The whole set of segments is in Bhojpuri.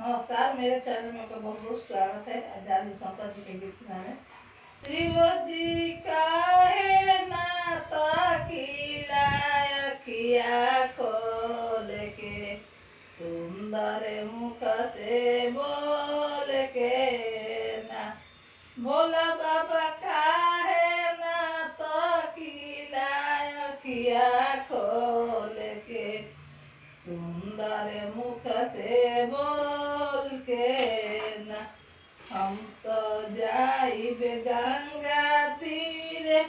नमस्कार, मेरे चैनल में आपका बहुत बहुत स्वागत है। आचार्य शंकर जी के गीत सुनाने। शिव जी काहे नाता किया खोल के, सुंदर मुख से बोल के ना। भोला बाबा काहे नाता किया खोल के, सुंदर मुख से बोल के ना। हम तो जाइब गंगा तीरे,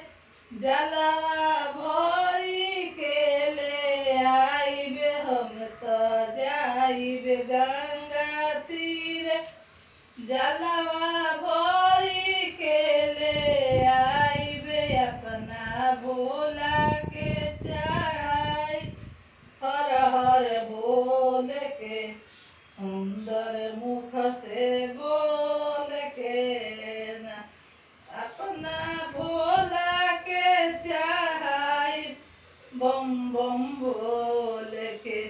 जलवा भरी के ले आइब। हम तो जाइब गंगा तीरे, जलवा भरी के ले आइब। अपना भोला के चढ़ाई, हर हर बोल के, सुंदर मुख से बोल के ना। अपना भोला के चढ़ाई, बम बम बोल के,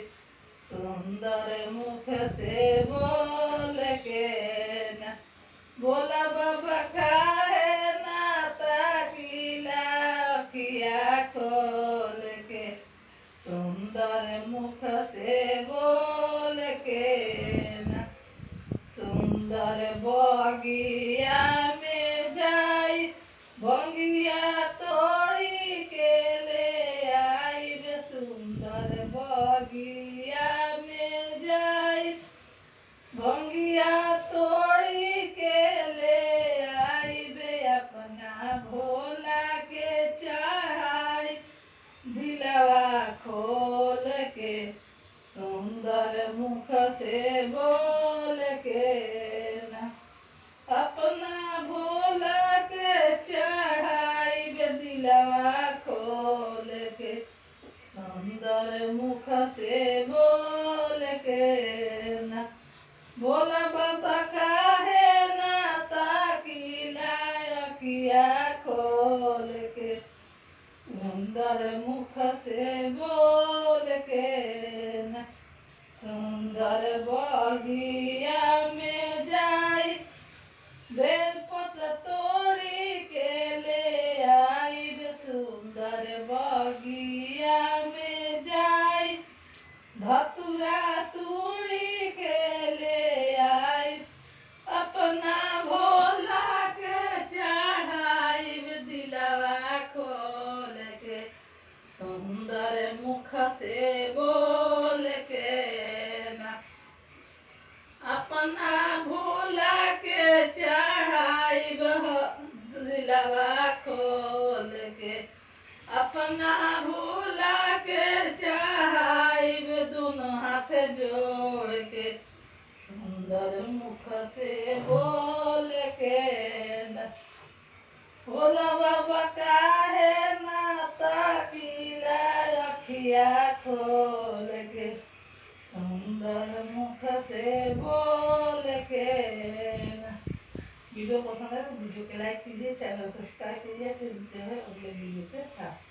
सुंदर मुख से बोल के ना। भोला बाबा काहे नाता किया खोल के, सुंदर मुख से बोल के ना। सुंदर बगिया में जाई, भंगिया तोड़ी के ले आइब। सुंदर बगिया में जाई, भंगिया तोड़ी के ले आइब। अपना भोला के चढ़ाई, दिलवा खोल के, सुंदर मुख से बोल के ना। अपना भोला के चढ़ाई, दिलवा खोल के, सुंदर मुख से बोल के ना। भोला बाबा काहे नाता किया खोल के, सुंदर मुख से बोल के ना। सुंदर बगिया में जाई, बेलपत्र तोड़ी के ले आइब। सुंदर बगिया में जाई, धतुरा तोड़ी के ले आइब। अपना भोला के चढ़ाइब, दिलवा खोल के, सुंदर मुख से बोल के ना। अपना भोला के चढ़ाइब, दिलवा खोल के, अपना भोला के चढ़ाइब। दोनों हाथ जोड़ के, सुंदर मुख से बोल के ना। भोला बाबा काहे नाता किया खोल के, सुंदर मुख से बोल के ना। वीडियो पसंद है तो वीडियो को लाइक कीजिए, चैनल सब्सक्राइब कीजिए। फिर मिलते हैं अगले वीडियो के साथ।